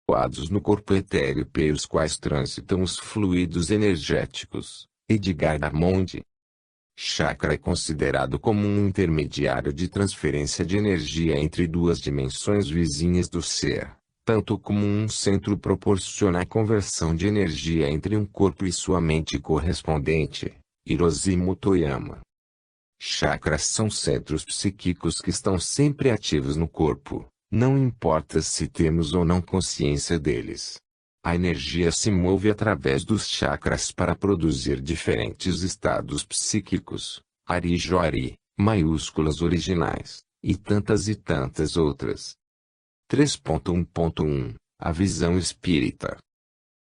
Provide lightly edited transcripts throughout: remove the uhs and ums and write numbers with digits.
situados no corpo etéreo pelos quais transitam os fluidos energéticos. Edgar Armond. Chakra é considerado como um intermediário de transferência de energia entre duas dimensões vizinhas do ser, tanto como um centro proporciona a conversão de energia entre um corpo e sua mente correspondente. Hiroshi Motoyama. Chakras são centros psíquicos que estão sempre ativos no corpo, não importa se temos ou não consciência deles. A energia se move através dos chakras para produzir diferentes estados psíquicos, Ari-Jori, maiúsculas originais, e tantas outras. 3.1.1 A visão espírita.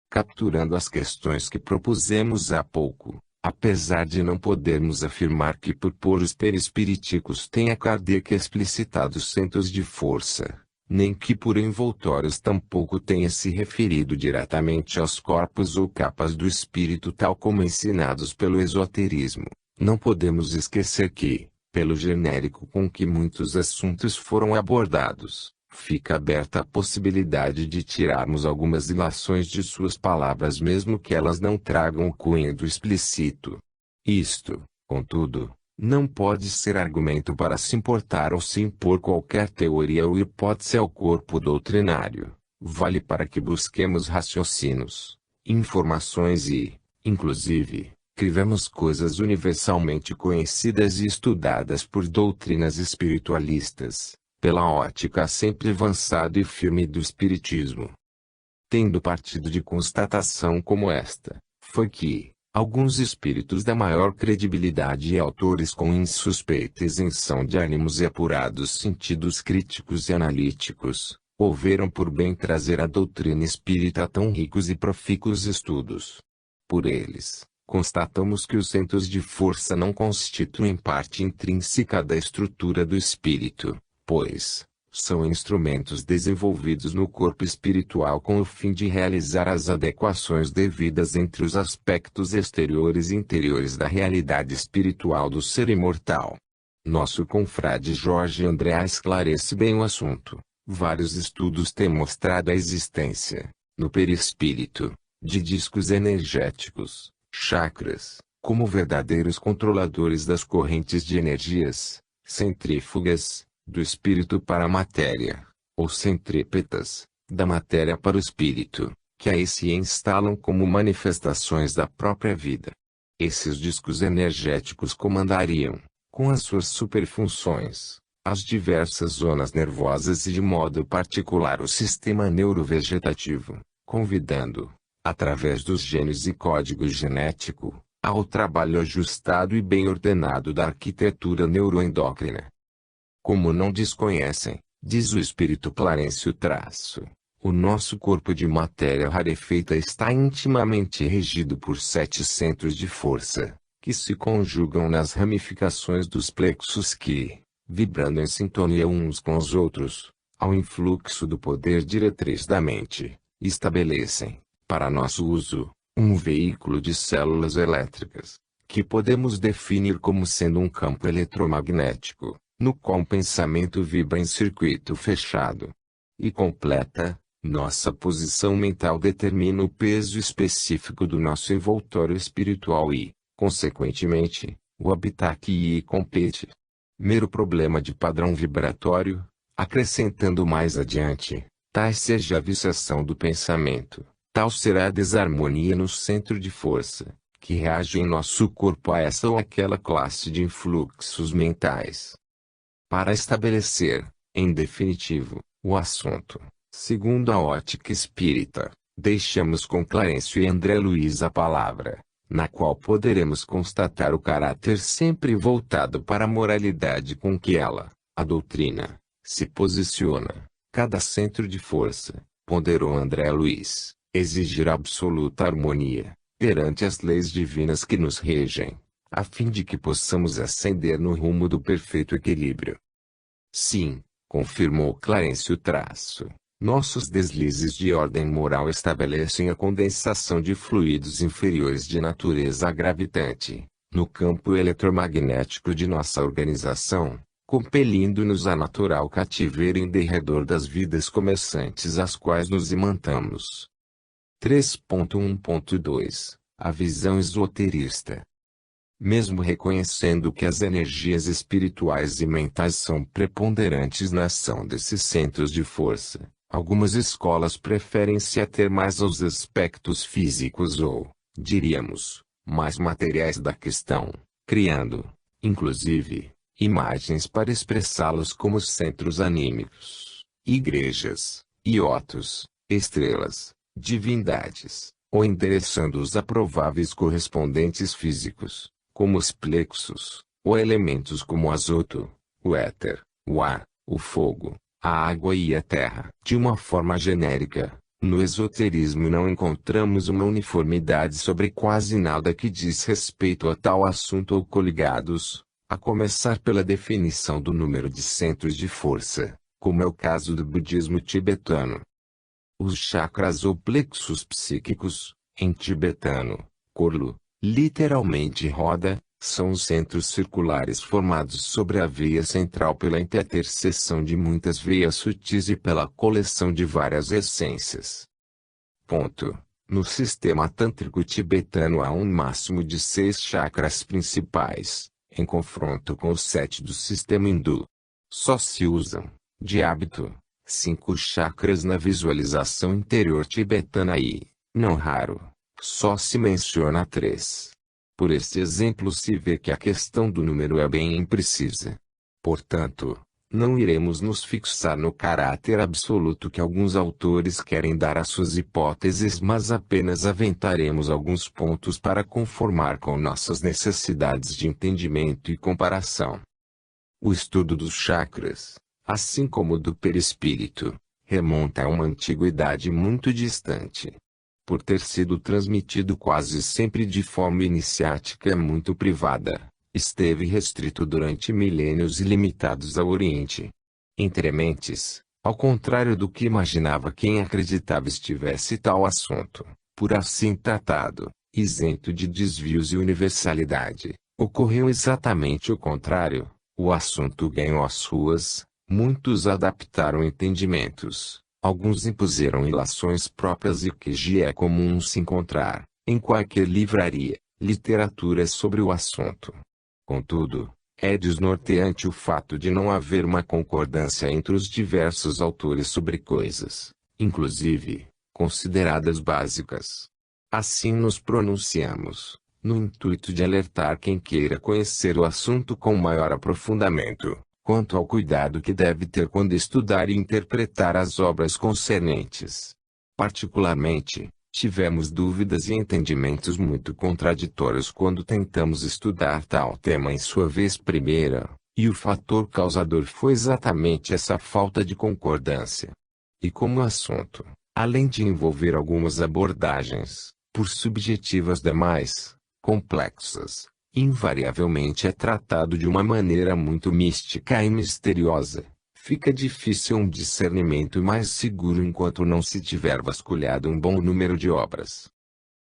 Capturando as questões que propusemos há pouco, apesar de não podermos afirmar que por puros perispíriticos tenha Kardec explicitado centros de força, nem que por envoltórios tampouco tenha se referido diretamente aos corpos ou capas do espírito tal como ensinados pelo esoterismo, não podemos esquecer que, pelo genérico com que muitos assuntos foram abordados, fica aberta a possibilidade de tirarmos algumas ilações de suas palavras mesmo que elas não tragam o cunho do explícito. Isto, contudo, não pode ser argumento para se importar ou se impor qualquer teoria ou hipótese ao corpo doutrinário. Vale para que busquemos raciocínios, informações e, inclusive, crivemos coisas universalmente conhecidas e estudadas por doutrinas espiritualistas, pela ótica sempre avançada e firme do espiritismo. Tendo partido de constatação como esta, foi que, alguns espíritos da maior credibilidade e autores com insuspeita isenção de ânimos e apurados sentidos críticos e analíticos, houveram por bem trazer à doutrina espírita tão ricos e profícuos estudos. Por eles, constatamos que os centros de força não constituem parte intrínseca da estrutura do espírito, pois são instrumentos desenvolvidos no corpo espiritual com o fim de realizar as adequações devidas entre os aspectos exteriores e interiores da realidade espiritual do ser imortal. Nosso confrade Jorge André esclarece bem o assunto. Vários estudos têm mostrado a existência, no perispírito, de discos energéticos, chakras, como verdadeiros controladores das correntes de energias, centrífugas, do espírito para a matéria, ou centrípetas, da matéria para o espírito, que aí se instalam como manifestações da própria vida. Esses discos energéticos comandariam, com as suas superfunções, as diversas zonas nervosas e de modo particular o sistema neurovegetativo, convidando, através dos genes e código genético, ao trabalho ajustado e bem ordenado da arquitetura neuroendócrina. Como não desconhecem, diz o espírito Clarencio Traço, o nosso corpo de matéria rarefeita está intimamente regido por 7 centros de força, que se conjugam nas ramificações dos plexos que, vibrando em sintonia uns com os outros, ao influxo do poder diretriz da mente, estabelecem, para nosso uso, um veículo de células elétricas, que podemos definir como sendo um campo eletromagnético, no qual o pensamento vibra em circuito fechado. E completa, nossa posição mental determina o peso específico do nosso envoltório espiritual e, consequentemente, o habitat que lhe compete. Mero problema de padrão vibratório, acrescentando mais adiante, tal seja a viciação do pensamento, tal será a desarmonia no centro de força, que reage em nosso corpo a essa ou aquela classe de influxos mentais. Para estabelecer, em definitivo, o assunto, segundo a ótica espírita, deixamos com Clarencio e André Luiz a palavra, na qual poderemos constatar o caráter sempre voltado para a moralidade com que ela, a doutrina, se posiciona. Cada centro de força, ponderou André Luiz, exigirá absoluta harmonia, perante as leis divinas que nos regem, a fim de que possamos ascender no rumo do perfeito equilíbrio. Sim, confirmou Clarencio Traço, nossos deslizes de ordem moral estabelecem a condensação de fluidos inferiores de natureza gravitante, no campo eletromagnético de nossa organização, compelindo-nos a natural cativeiro em derredor das vidas começantes às quais nos imantamos. 3.1.2 A visão esoterista. Mesmo reconhecendo que as energias espirituais e mentais são preponderantes na ação desses centros de força, algumas escolas preferem se ater mais aos aspectos físicos ou, diríamos, mais materiais da questão, criando, inclusive, imagens para expressá-los como centros anímicos, igrejas, iotos, estrelas, divindades, ou endereçando-os a prováveis correspondentes físicos, como os plexos, ou elementos como o azoto, o éter, o ar, o fogo, a água e a terra. De uma forma genérica, no esoterismo não encontramos uma uniformidade sobre quase nada que diz respeito a tal assunto ou coligados, a começar pela definição do número de centros de força, como é o caso do budismo tibetano. Os chakras ou plexos psíquicos, em tibetano, Korlu, literalmente roda, são os centros circulares formados sobre a veia central pela interseção de muitas veias sutis e pela coleção de várias essências. Ponto. No sistema tântrico tibetano há um máximo de 6 chakras principais, em confronto com os 7 do sistema hindu. Só se usam, de hábito, 5 chakras na visualização interior tibetana e, não raro, só se menciona 3. Por este exemplo se vê que a questão do número é bem imprecisa. Portanto, não iremos nos fixar no caráter absoluto que alguns autores querem dar às suas hipóteses, mas apenas aventaremos alguns pontos para conformar com nossas necessidades de entendimento e comparação. O estudo dos chakras, assim como do perispírito, remonta a uma antiguidade muito distante. Por ter sido transmitido quase sempre de forma iniciática muito privada, esteve restrito durante milênios e limitados ao Oriente. Entre mentes, ao contrário do que imaginava quem acreditava estivesse tal assunto, por assim tratado, isento de desvios e universalidade, ocorreu exatamente o contrário. O assunto ganhou as ruas, muitos adaptaram entendimentos. Alguns impuseram ilações próprias e que é comum se encontrar, em qualquer livraria, literatura sobre o assunto. Contudo, é desnorteante o fato de não haver uma concordância entre os diversos autores sobre coisas, inclusive, consideradas básicas. Assim nos pronunciamos, no intuito de alertar quem queira conhecer o assunto com maior aprofundamento, quanto ao cuidado que deve ter quando estudar e interpretar as obras concernentes. Particularmente, tivemos dúvidas e entendimentos muito contraditórios quando tentamos estudar tal tema em sua vez primeira, e o fator causador foi exatamente essa falta de concordância. E como o assunto, além de envolver algumas abordagens, por subjetivas demais, complexas, invariavelmente é tratado de uma maneira muito mística e misteriosa, fica difícil um discernimento mais seguro enquanto não se tiver vasculhado um bom número de obras.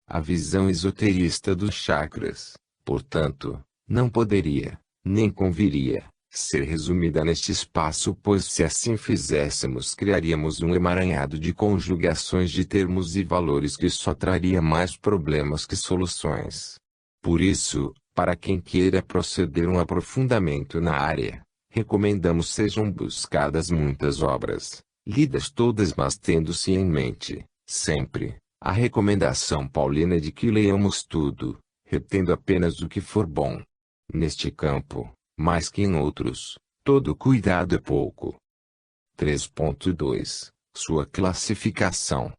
A visão esoterista dos chakras, portanto, não poderia, nem conviria, ser resumida neste espaço, pois se assim fizéssemos criaríamos um emaranhado de conjugações de termos e valores que só traria mais problemas que soluções. Por isso, para quem queira proceder um aprofundamento na área, recomendamos sejam buscadas muitas obras, lidas todas mas tendo-se em mente, sempre, a recomendação paulina de que leiamos tudo, retendo apenas o que for bom. Neste campo, mais que em outros, todo cuidado é pouco. 3.2 Sua classificação.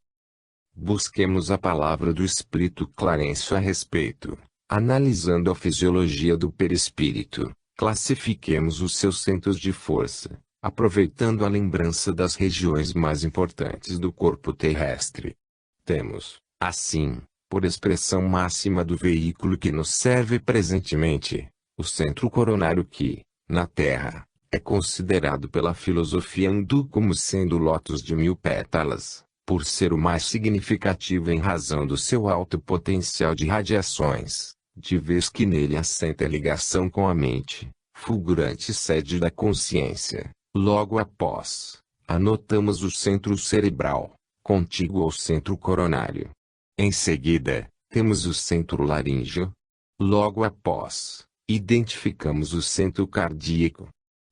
Busquemos a palavra do Espírito Clarencio a respeito. Analisando a fisiologia do perispírito, classifiquemos os seus centros de força, aproveitando a lembrança das regiões mais importantes do corpo terrestre. Temos, assim, por expressão máxima do veículo que nos serve presentemente, o centro coronário que, na Terra, é considerado pela filosofia hindu como sendo o lótus de 1000 pétalas, por ser o mais significativo em razão do seu alto potencial de radiações, de vez que nele assenta a ligação com a mente, fulgurante sede da consciência. Logo após, anotamos o centro cerebral, contíguo ao centro coronário. Em seguida, temos o centro laríngeo. Logo após, identificamos o centro cardíaco.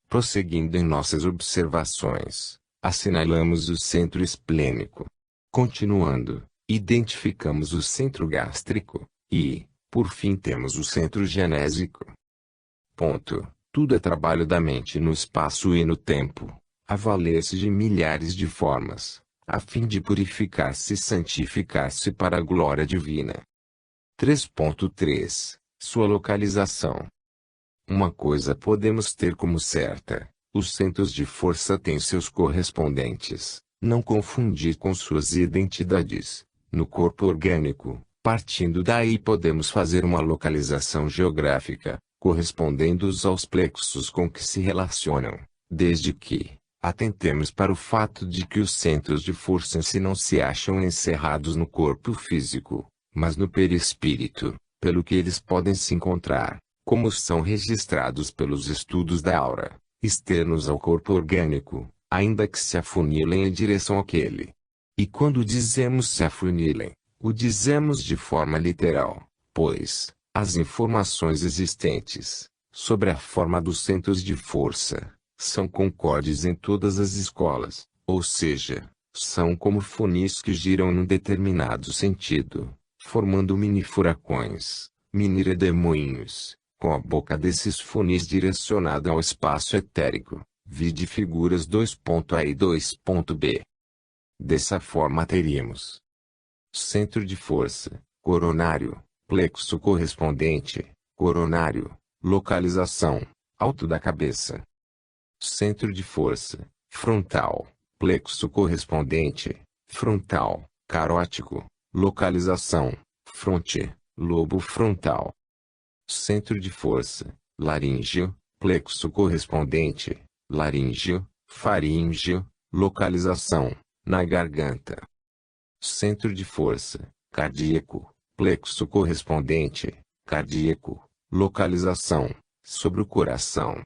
Prosseguindo em nossas observações, assinalamos o centro esplênico. Continuando, identificamos o centro gástrico, e, por fim, temos o centro genésico. Ponto. Tudo é trabalho da mente no espaço e no tempo, a valer-se de milhares de formas, a fim de purificar-se e santificar-se para a glória divina. 3.3 Sua localização. Uma coisa podemos ter como certa: os centros de força têm seus correspondentes, não confundir com suas identidades, no corpo orgânico. Partindo daí podemos fazer uma localização geográfica, correspondendo-os aos plexos com que se relacionam, desde que atentemos para o fato de que os centros de força em si não se acham encerrados no corpo físico, mas no perispírito, pelo que eles podem se encontrar, como são registrados pelos estudos da aura, externos ao corpo orgânico, ainda que se afunilem em direção àquele. E quando dizemos se afunilem, o dizemos de forma literal, pois as informações existentes sobre a forma dos centros de força são concordes em todas as escolas, ou seja, são como funis que giram num determinado sentido, formando mini-furacões, mini-redemoinhos, com a boca desses funis direcionada ao espaço etérico, vide figuras 2.a e 2.b. Dessa forma teríamos centro de força, coronário, plexo correspondente, coronário, localização, alto da cabeça. Centro de força, frontal, plexo correspondente, frontal, carótico, localização, fronte, lobo frontal. Centro de força, laríngeo, plexo correspondente, laríngeo, faríngeo, localização, na garganta. Centro de força, cardíaco, plexo correspondente, cardíaco, localização, sobre o coração.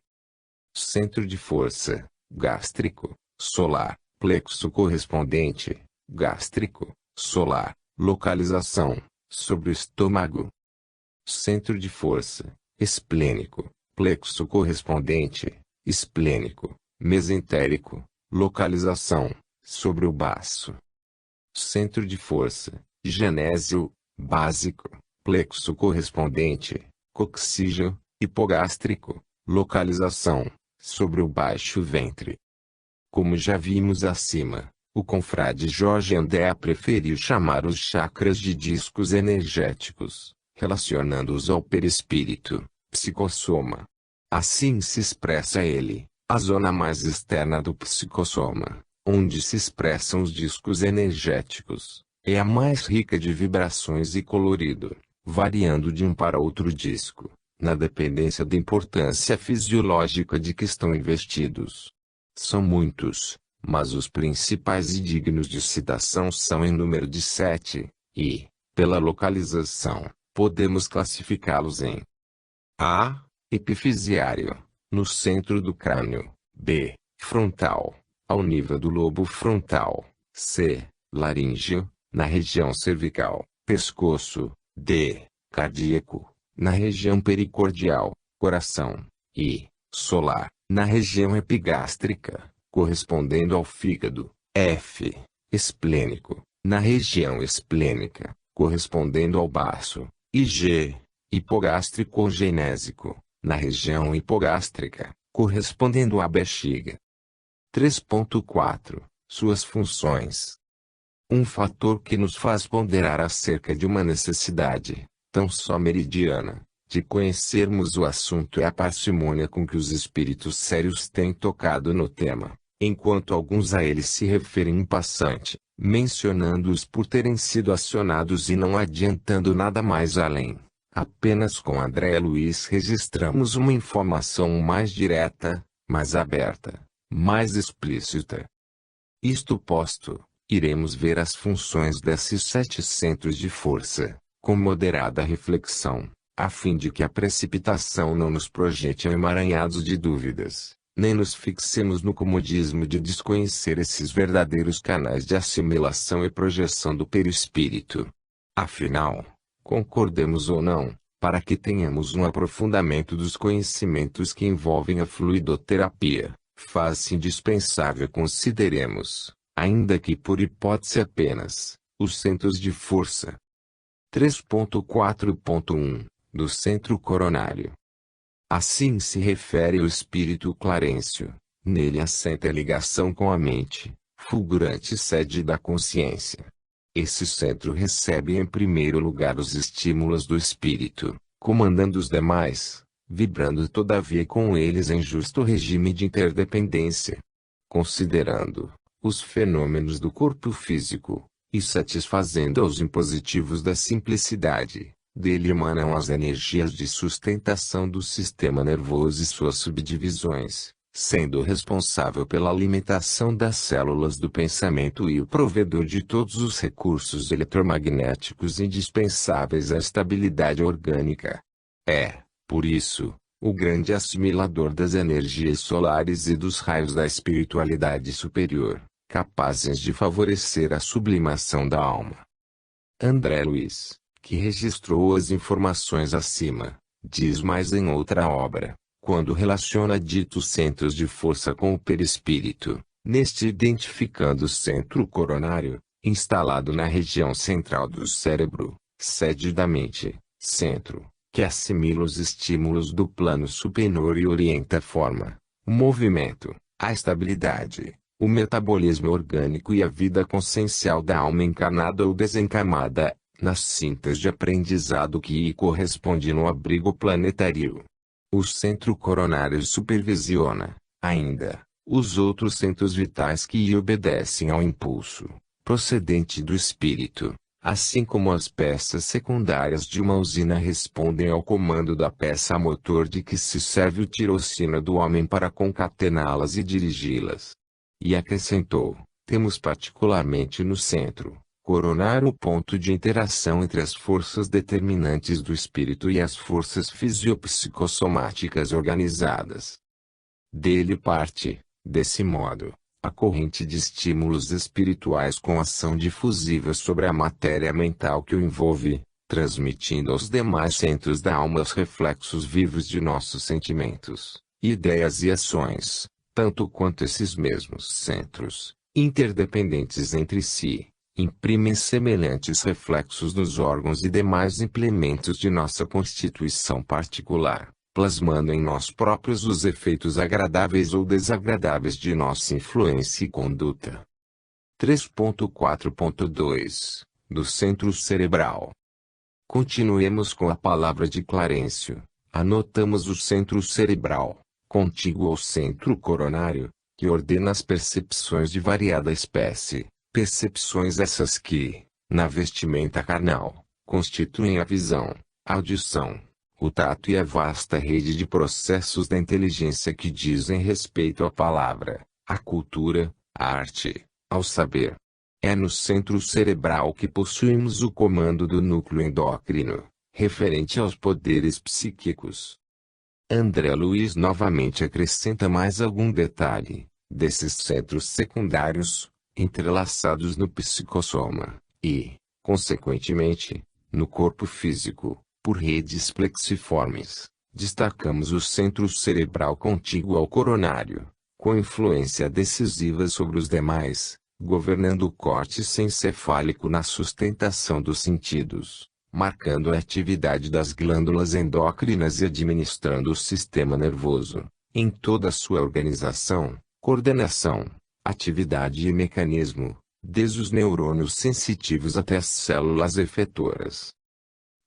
Centro de força, gástrico, solar, plexo correspondente, gástrico, solar, localização, sobre o estômago. Centro de força, esplênico, plexo correspondente, esplênico, mesentérico, localização, sobre o baço. Centro de força, genésio, básico, plexo correspondente, coxígeo, hipogástrico, localização, sobre o baixo ventre. Como já vimos acima, o confrade Jorge André preferiu chamar os chakras de discos energéticos, relacionando-os ao perispírito, psicossoma. Assim se expressa ele, a zona mais externa do psicossoma, onde se expressam os discos energéticos, é a mais rica de vibrações e colorido, variando de um para outro disco, na dependência da importância fisiológica de que estão investidos. São muitos, mas os principais e dignos de citação são em número de 7, e, pela localização, podemos classificá-los em A. Epifisiário, no centro do crânio, B. Frontal, ao nível do lobo frontal, C. Laríngeo, na região cervical, pescoço, D. Cardíaco, na região pericordial, coração, e solar, na região epigástrica, correspondendo ao fígado, F. Esplênico, na região esplênica, correspondendo ao baço, e G. Hipogástrico ou genésico, na região hipogástrica, correspondendo à bexiga. 3.4 Suas funções. Um fator que nos faz ponderar acerca de uma necessidade, tão só meridiana, de conhecermos o assunto é a parcimônia com que os espíritos sérios têm tocado no tema, enquanto alguns a ele se referem em passante, mencionando-os por terem sido acionados e não adiantando nada mais além. Apenas com André Luiz registramos uma informação mais direta, mais aberta, mais explícita. Isto posto, iremos ver as funções desses 7 centros de força, com moderada reflexão, a fim de que a precipitação não nos projete emaranhados de dúvidas, nem nos fixemos no comodismo de desconhecer esses verdadeiros canais de assimilação e projeção do perispírito. Afinal, concordemos ou não, para que tenhamos um aprofundamento dos conhecimentos que envolvem a fluidoterapia, faz-se indispensável consideremos, ainda que por hipótese apenas, os centros de força. 3.4.1 do centro coronário. Assim se refere o espírito Clarencio. Nele assenta a ligação com a mente, fulgurante sede da consciência. Esse centro recebe em primeiro lugar os estímulos do espírito, comandando os demais, vibrando todavia com eles em justo regime de interdependência. Considerando os fenômenos do corpo físico, e satisfazendo aos impositivos da simplicidade, dele emanam as energias de sustentação do sistema nervoso e suas subdivisões, sendo responsável pela alimentação das células do pensamento e o provedor de todos os recursos eletromagnéticos indispensáveis à estabilidade orgânica. É, por isso, o grande assimilador das energias solares e dos raios da espiritualidade superior, capazes de favorecer a sublimação da alma. André Luiz, que registrou as informações acima, diz mais em outra obra, quando relaciona ditos centros de força com o perispírito, neste identificando o centro coronário, instalado na região central do cérebro, sede da mente, centro, que assimila os estímulos do plano superior e orienta a forma, o movimento, a estabilidade, o metabolismo orgânico e a vida consciencial da alma encarnada ou desencarnada, nas cintas de aprendizado que lhe corresponde no abrigo planetário. O centro coronário supervisiona, ainda, os outros centros vitais que lhe obedecem ao impulso, procedente do espírito, assim como as peças secundárias de uma usina respondem ao comando da peça a motor de que se serve o tirocínio do homem para concatená-las e dirigi-las. E acrescentou, temos particularmente no centro coronário o ponto de interação entre as forças determinantes do espírito e as forças fisiopsicossomáticas organizadas. Dele parte, desse modo, a corrente de estímulos espirituais com ação difusiva sobre a matéria mental que o envolve, transmitindo aos demais centros da alma os reflexos vivos de nossos sentimentos, ideias e ações, tanto quanto esses mesmos centros, interdependentes entre si, imprimem semelhantes reflexos nos órgãos e demais implementos de nossa constituição particular, plasmando em nós próprios os efeitos agradáveis ou desagradáveis de nossa influência e conduta. 3.4.2 do centro cerebral. Continuemos com a palavra de Clarencio. Anotamos o centro cerebral, contíguo ao centro coronário, que ordena as percepções de variada espécie. Percepções essas que, na vestimenta carnal, constituem a visão, a audição, o tato e a vasta rede de processos da inteligência que dizem respeito à palavra, à cultura, à arte, ao saber. É no centro cerebral que possuímos o comando do núcleo endócrino, referente aos poderes psíquicos. André Luiz novamente acrescenta mais algum detalhe, desses centros secundários, entrelaçados no psicossoma, e, consequentemente, no corpo físico, por redes plexiformes, destacamos o centro cerebral contíguo ao coronário, com influência decisiva sobre os demais, governando o córtex encefálico na sustentação dos sentidos, marcando a atividade das glândulas endócrinas e administrando o sistema nervoso, em toda a sua organização, coordenação, atividade e mecanismo, desde os neurônios sensitivos até as células efetoras.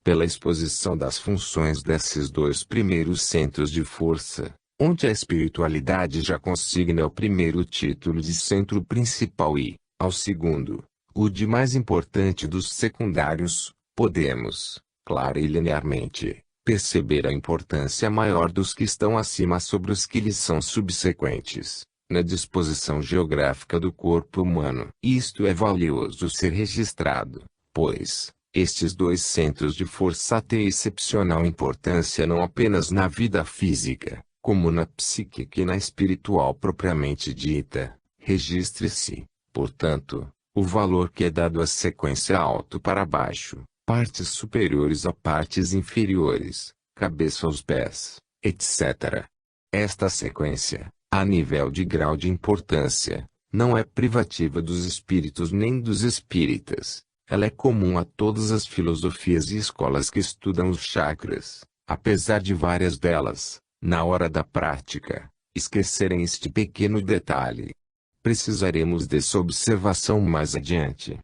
Pela exposição das funções desses dois primeiros centros de força, onde a espiritualidade já consigna o primeiro título de centro principal e, ao segundo, o de mais importante dos secundários, podemos, clara e linearmente, perceber a importância maior dos que estão acima sobre os que lhes são subsequentes, na disposição geográfica do corpo humano. Isto é valioso ser registrado, pois, Estes dois centros de força têm excepcional importância não apenas na vida física, como na psíquica e na espiritual propriamente dita. Registre-se, portanto, o valor que é dado à sequência alto para baixo, partes superiores a partes inferiores, cabeça aos pés, etc. Esta sequência, a nível de grau de importância, não é privativa dos espíritos nem dos espíritas. Ela é comum a todas as filosofias e escolas que estudam os chakras, apesar de várias delas, na hora da prática, esquecerem este pequeno detalhe. Precisaremos dessa observação mais adiante.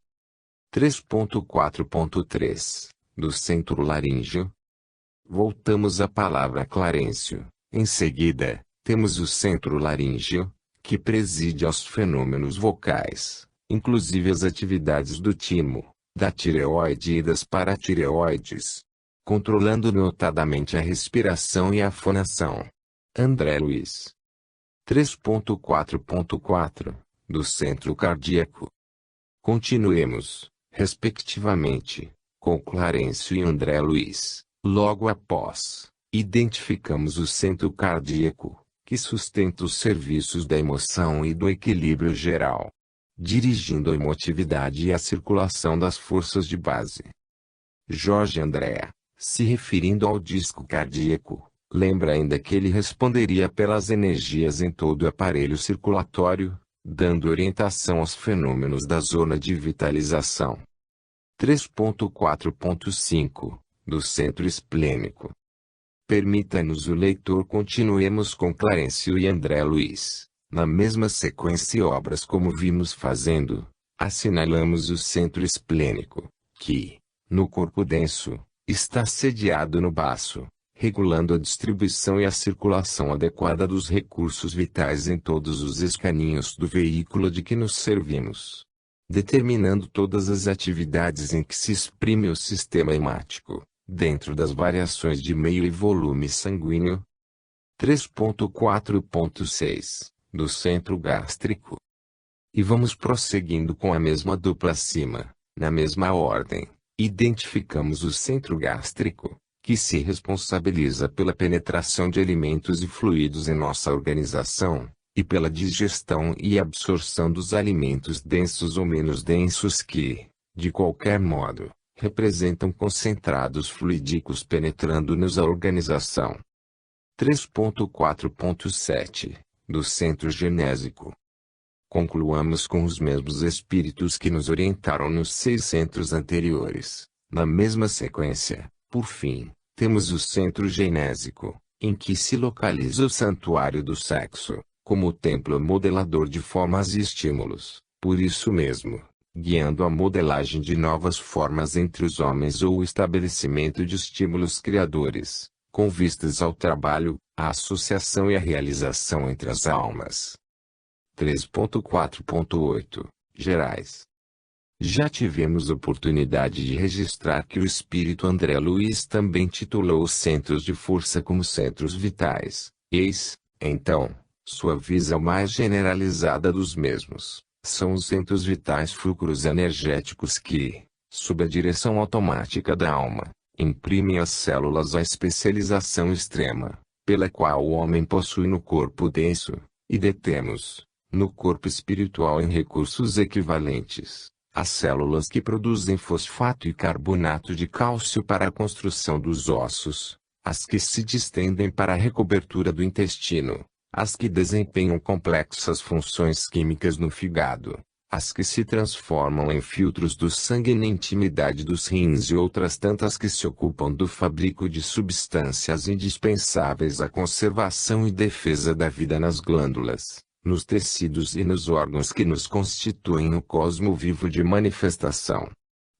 3.4.3 Do centro laríngeo. Voltamos à palavra clarêncio. Em seguida, temos o centro laríngeo, que preside aos fenômenos vocais, inclusive as atividades do timo, da tireoide e das paratireoides, controlando notadamente a respiração e a fonação. André Luiz. 3.4.4 Do centro cardíaco. Continuemos, respectivamente, com Clarencio e André Luiz. Logo após, identificamos o centro cardíaco, que sustenta os serviços da emoção e do equilíbrio geral, dirigindo a emotividade e a circulação das forças de base. Jorge André, se referindo ao disco cardíaco, lembra ainda que ele responderia pelas energias em todo o aparelho circulatório, dando orientação aos fenômenos da zona de vitalização. 3.4.5 Do centro esplênico. Permita-nos o leitor continuemos com Clarencio e André Luiz. Na mesma sequência e obras como vimos fazendo, assinalamos o centro esplênico, que, no corpo denso, está sediado no baço, regulando a distribuição e a circulação adequada dos recursos vitais em todos os escaninhos do veículo de que nos servimos, determinando todas as atividades em que se exprime o sistema hemático, dentro das variações de meio e volume sanguíneo. 3.4.6 Do centro gástrico. E vamos prosseguindo com a mesma dupla acima, na mesma ordem. Identificamos o centro gástrico, que se responsabiliza pela penetração de alimentos e fluidos em nossa organização, e pela digestão e absorção dos alimentos densos ou menos densos que, de qualquer modo, representam concentrados fluídicos penetrando-nos a organização. 3.4.7 Do centro genésico. Concluamos com os mesmos espíritos que nos orientaram nos 6 centros anteriores. Na mesma sequência, por fim, temos o centro genésico, em que se localiza o santuário do sexo, como o templo modelador de formas e estímulos, por isso mesmo, guiando a modelagem de novas formas entre os homens ou o estabelecimento de estímulos criadores, com vistas ao trabalho, à associação e à realização entre as almas. 3.4.8 Gerais. Já tivemos oportunidade de registrar que o espírito André Luiz também titulou os centros de força como centros vitais. Eis, então, sua visão mais generalizada dos mesmos. São os centros vitais fulcros energéticos que, sob a direção automática da alma, imprimem às células a especialização extrema, pela qual o homem possui no corpo denso, e detemos, no corpo espiritual em recursos equivalentes, as células que produzem fosfato e carbonato de cálcio para a construção dos ossos, as que se distendem para a recobertura do intestino, as que desempenham complexas funções químicas no fígado, as que se transformam em filtros do sangue na intimidade dos rins e outras tantas que se ocupam do fabrico de substâncias indispensáveis à conservação e defesa da vida nas glândulas, nos tecidos e nos órgãos que nos constituem no cosmo vivo de manifestação.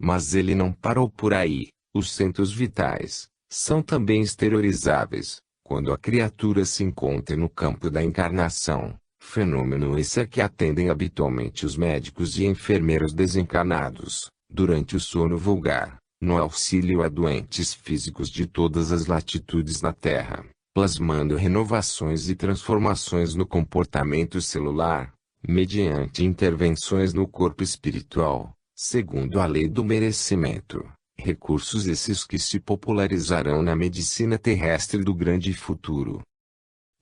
Mas ele não parou por aí. Os centros vitais são também exteriorizáveis, quando a criatura se encontra no campo da encarnação, fenômeno esse a que atendem habitualmente os médicos e enfermeiros desencarnados, durante o sono vulgar, no auxílio a doentes físicos de todas as latitudes na Terra, plasmando renovações e transformações no comportamento celular, mediante intervenções no corpo espiritual, segundo a lei do merecimento, Recursos esses que se popularizarão na medicina terrestre do grande futuro.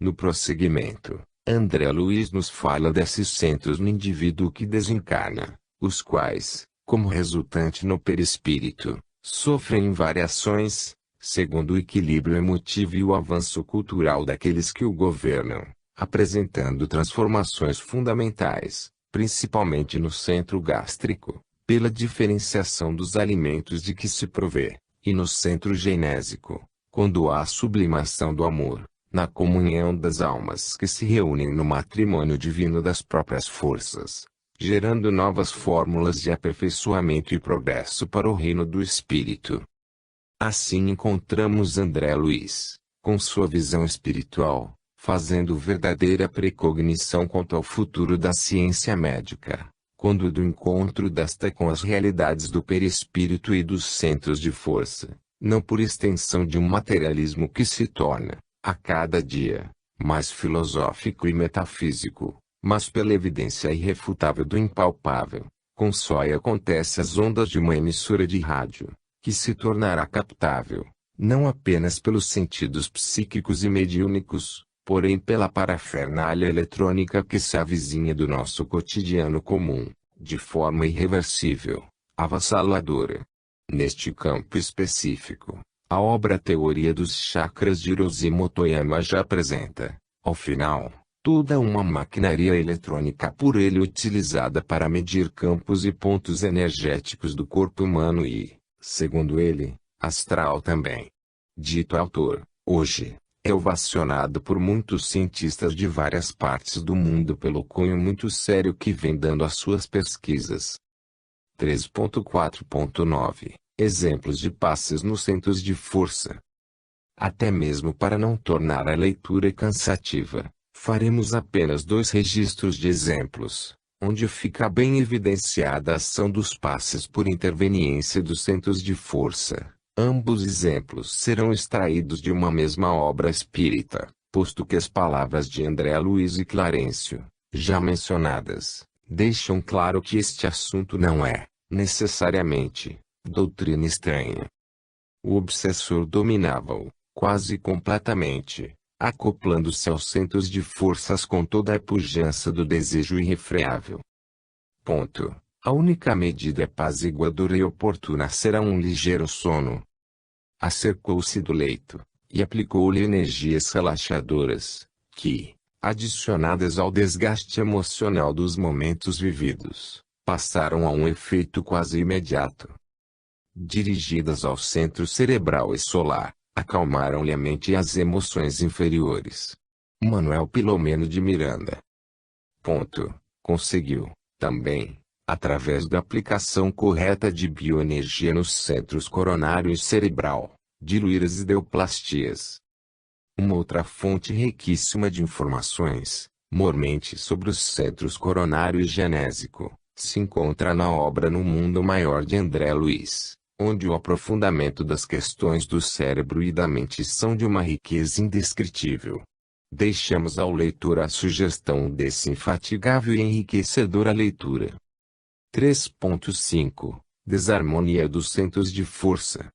No prosseguimento, André Luiz nos fala desses centros no indivíduo que desencarna, os quais, como resultante no perispírito, sofrem variações, segundo o equilíbrio emotivo e o avanço cultural daqueles que o governam, apresentando transformações fundamentais, principalmente no centro gástrico, pela diferenciação dos alimentos de que se provê, e no centro genésico, quando há sublimação do amor, na comunhão das almas que se reúnem no matrimônio divino das próprias forças, gerando novas fórmulas de aperfeiçoamento e progresso para o reino do espírito. Assim encontramos André Luiz, com sua visão espiritual, fazendo verdadeira precognição quanto ao futuro da ciência médica, quando do encontro desta com as realidades do perispírito e dos centros de força, não por extensão de um materialismo que se torna, a cada dia, mais filosófico e metafísico, mas pela evidência irrefutável do impalpável, consói acontece as ondas de uma emissora de rádio, que se tornará captável, não apenas pelos sentidos psíquicos e mediúnicos, porém pela parafernália eletrônica que se avizinha do nosso cotidiano comum, de forma irreversível, avassaladora. Neste campo específico, a obra Teoria dos Chakras de Hiroshi Motoyama já apresenta, ao final, toda uma maquinaria eletrônica por ele utilizada para medir campos e pontos energéticos do corpo humano e, segundo ele, astral também. Dito autor, hoje, é ovacionado por muitos cientistas de várias partes do mundo pelo cunho muito sério que vem dando às suas pesquisas. 3.4.9 Exemplos de passes nos centros de força. Até mesmo para não tornar a leitura cansativa, faremos apenas 2 registros de exemplos, onde fica bem evidenciada a ação dos passes por interveniência dos centros de força. Ambos exemplos serão extraídos de uma mesma obra espírita, posto que as palavras de André Luiz e Clarencio, já mencionadas, deixam claro que este assunto não é, necessariamente, doutrina estranha. O obsessor dominava-o, quase completamente, acoplando-se aos centros de forças com toda a pujança do desejo irrefreável. Ponto. A única medida apaziguadora e oportuna será um ligeiro sono. Acercou-se do leito, e aplicou-lhe energias relaxadoras, que, adicionadas ao desgaste emocional dos momentos vividos, passaram a um efeito quase imediato. Dirigidas ao centro cerebral e solar, acalmaram-lhe a mente e as emoções inferiores. Manuel Pilomeno de Miranda. Ponto. Conseguiu, também, através da aplicação correta de bioenergia nos centros coronário e cerebral, diluir as ideoplastias. Uma outra fonte riquíssima de informações, mormente sobre os centros coronário e genésico, se encontra na obra No Mundo Maior de André Luiz, onde o aprofundamento das questões do cérebro e da mente são de uma riqueza indescritível. Deixamos ao leitor a sugestão desse infatigável e enriquecedora leitura. 3.5 Desarmonia dos centros de força.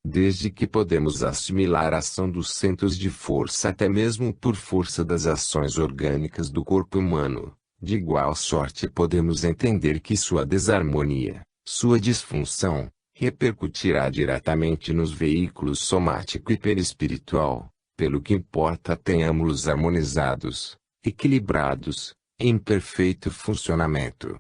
Desde que podemos assimilar a ação dos centros de força até mesmo por força das ações orgânicas do corpo humano, de igual sorte podemos entender que sua desarmonia, sua disfunção, repercutirá diretamente nos veículos somático e perispiritual, pelo que importa tenhamos-los harmonizados, equilibrados, em perfeito funcionamento.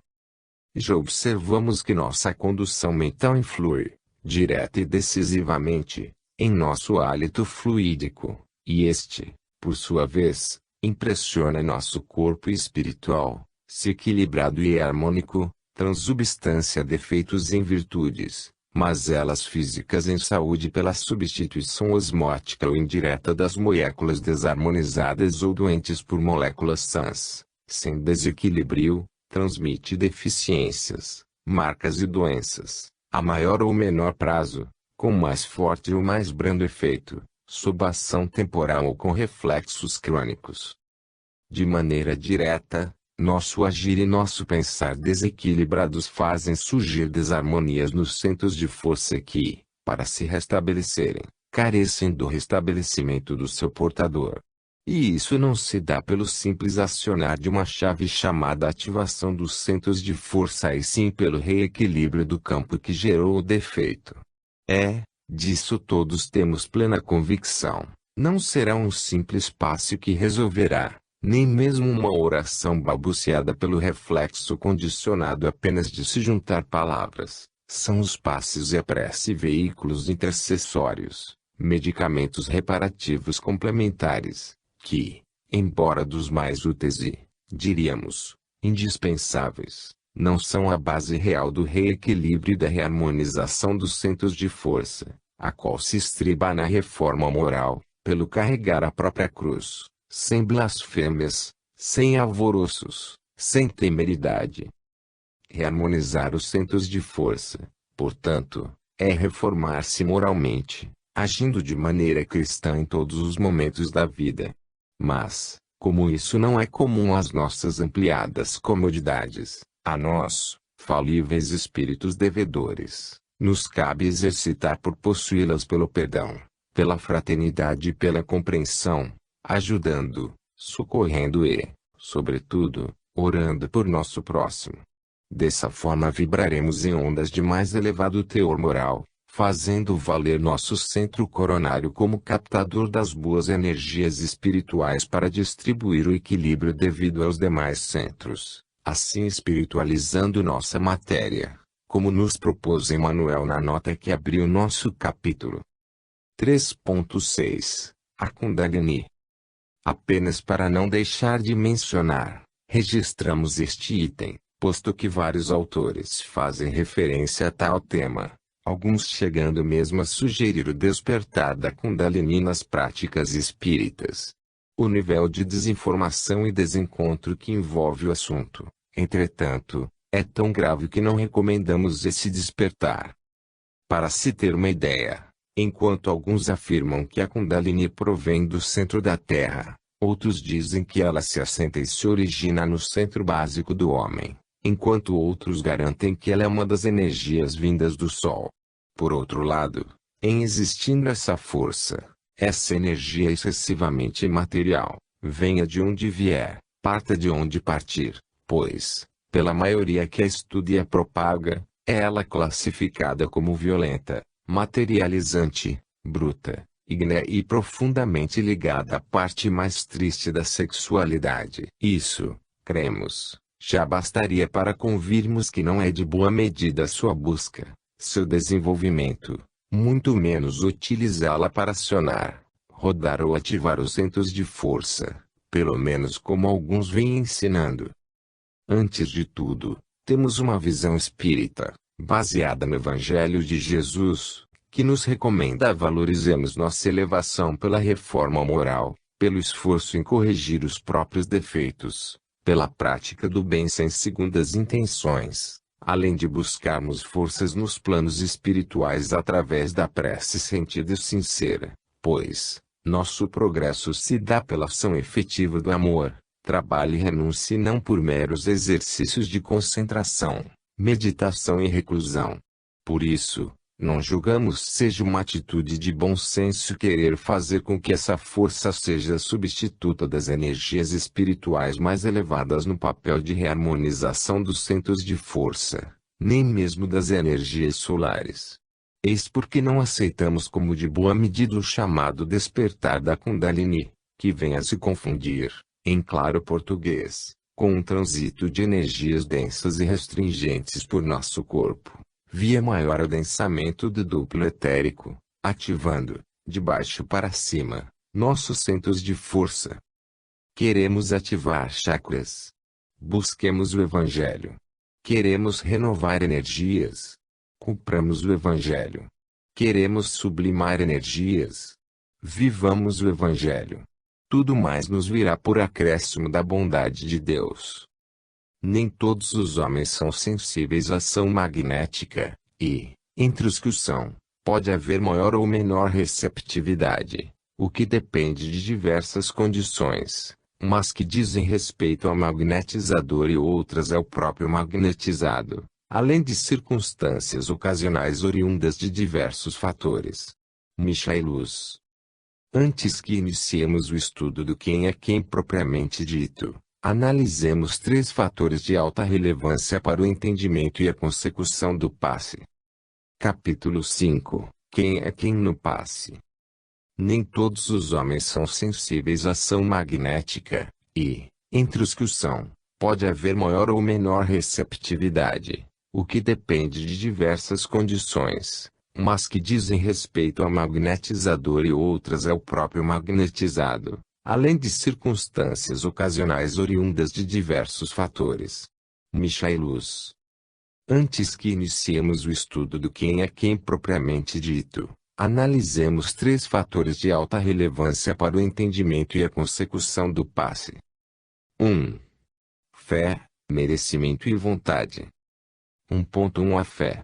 Já observamos que nossa condução mental influi, direta e decisivamente, em nosso hálito fluídico, e este, por sua vez, impressiona nosso corpo espiritual, se equilibrado e harmônico, transubstância defeitos em virtudes, mazelas físicas em saúde pela substituição osmótica ou indireta das moléculas desarmonizadas ou doentes por moléculas sãs, sem desequilíbrio, transmite deficiências, marcas e doenças, a maior ou menor prazo, com mais forte ou mais brando efeito, sob ação temporal ou com reflexos crônicos. De maneira direta, Nosso agir e nosso pensar desequilibrados fazem surgir desarmonias nos centros de força que, para se restabelecerem, carecem do restabelecimento do seu portador. E isso não se dá pelo simples acionar de uma chave chamada ativação dos centros de força e sim pelo reequilíbrio do campo que gerou o defeito. Disso todos temos plena convicção. Não será um simples passe que resolverá, nem mesmo uma oração balbuciada pelo reflexo condicionado apenas de se juntar palavras. São os passes e a prece veículos intercessórios, medicamentos reparativos complementares, que, embora dos mais úteis e, diríamos, indispensáveis, não são a base real do reequilíbrio e da reharmonização dos centros de força, a qual se estriba na reforma moral, pelo carregar a própria cruz, sem blasfêmias, sem alvoroços, sem temeridade. Reharmonizar os centros de força, portanto, é reformar-se moralmente, agindo de maneira cristã em todos os momentos da vida. Mas, como isso não é comum às nossas ampliadas comodidades, a nós, falíveis espíritos devedores, nos cabe exercitar por possuí-las pelo perdão, pela fraternidade e pela compreensão, ajudando, socorrendo e, sobretudo, orando por nosso próximo. Dessa forma vibraremos em ondas de mais elevado teor moral, fazendo valer nosso centro coronário como captador das boas energias espirituais para distribuir o equilíbrio devido aos demais centros, assim espiritualizando nossa matéria, como nos propôs Emmanuel na nota que abriu nosso capítulo. 3.6 A Kundalini. Apenas para não deixar de mencionar, registramos este item, posto que vários autores fazem referência a tal tema, alguns chegando mesmo a sugerir o despertar da Kundalini nas práticas espíritas. O nível de desinformação e desencontro que envolve o assunto, entretanto, é tão grave que não recomendamos esse despertar. Para se ter uma ideia, enquanto alguns afirmam que a Kundalini provém do centro da Terra, outros dizem que ela se assenta e se origina no centro básico do homem, enquanto outros garantem que ela é uma das energias vindas do Sol. Por outro lado, em existindo essa força, essa energia excessivamente imaterial, venha de onde vier, parta de onde partir, pois, pela maioria que a estuda e a propaga, é ela classificada como violenta, materializante, bruta, ígnea e profundamente ligada à parte mais triste da sexualidade. Isso, cremos, já bastaria para convirmos que não é de boa medida sua busca, seu desenvolvimento, muito menos utilizá-la para acionar, rodar ou ativar os centros de força, pelo menos como alguns vêm ensinando. Antes de tudo, temos uma visão espírita, baseada no Evangelho de Jesus, que nos recomenda valorizemos nossa elevação pela reforma moral, pelo esforço em corrigir os próprios defeitos, pela prática do bem sem segundas intenções, além de buscarmos forças nos planos espirituais através da prece sentida e sincera, pois, nosso progresso se dá pela ação efetiva do amor, trabalho e renúncia e não por meros exercícios de concentração, meditação e reclusão. Por isso, não julgamos seja uma atitude de bom senso querer fazer com que essa força seja substituta das energias espirituais mais elevadas no papel de reharmonização dos centros de força, nem mesmo das energias solares. Eis porque não aceitamos como de boa medida o chamado despertar da Kundalini, que vem a se confundir, em claro português, com um trânsito de energias densas e restringentes por nosso corpo, via maior adensamento do duplo etérico, ativando, de baixo para cima, nossos centros de força. Queremos ativar chakras. Busquemos o Evangelho. Queremos renovar energias. Cumpramos o Evangelho. Queremos sublimar energias. Vivamos o Evangelho. Tudo mais nos virá por acréscimo da bondade de Deus. Nem todos os homens são sensíveis à ação magnética, e, entre os que o são, pode haver maior ou menor receptividade, o que depende de diversas condições, umas que dizem respeito ao magnetizador e outras ao próprio magnetizado, além de circunstâncias ocasionais oriundas de diversos fatores. Michaelis. Antes que iniciemos o estudo do quem é quem propriamente dito, analisemos três fatores de alta relevância para o entendimento e a consecução do passe. Capítulo 5. Quem é quem no passe? Nem todos os homens são sensíveis à ação magnética, e, entre os que o são, pode haver maior ou menor receptividade, o que depende de diversas condições, umas que dizem respeito ao magnetizador e outras ao próprio magnetizado, além de circunstâncias ocasionais oriundas de diversos fatores. Michaelis. Antes que iniciemos o estudo do quem é quem propriamente dito, analisemos três fatores de alta relevância para o entendimento e a consecução do passe. 1. Fé, merecimento e vontade. 1.1 A fé.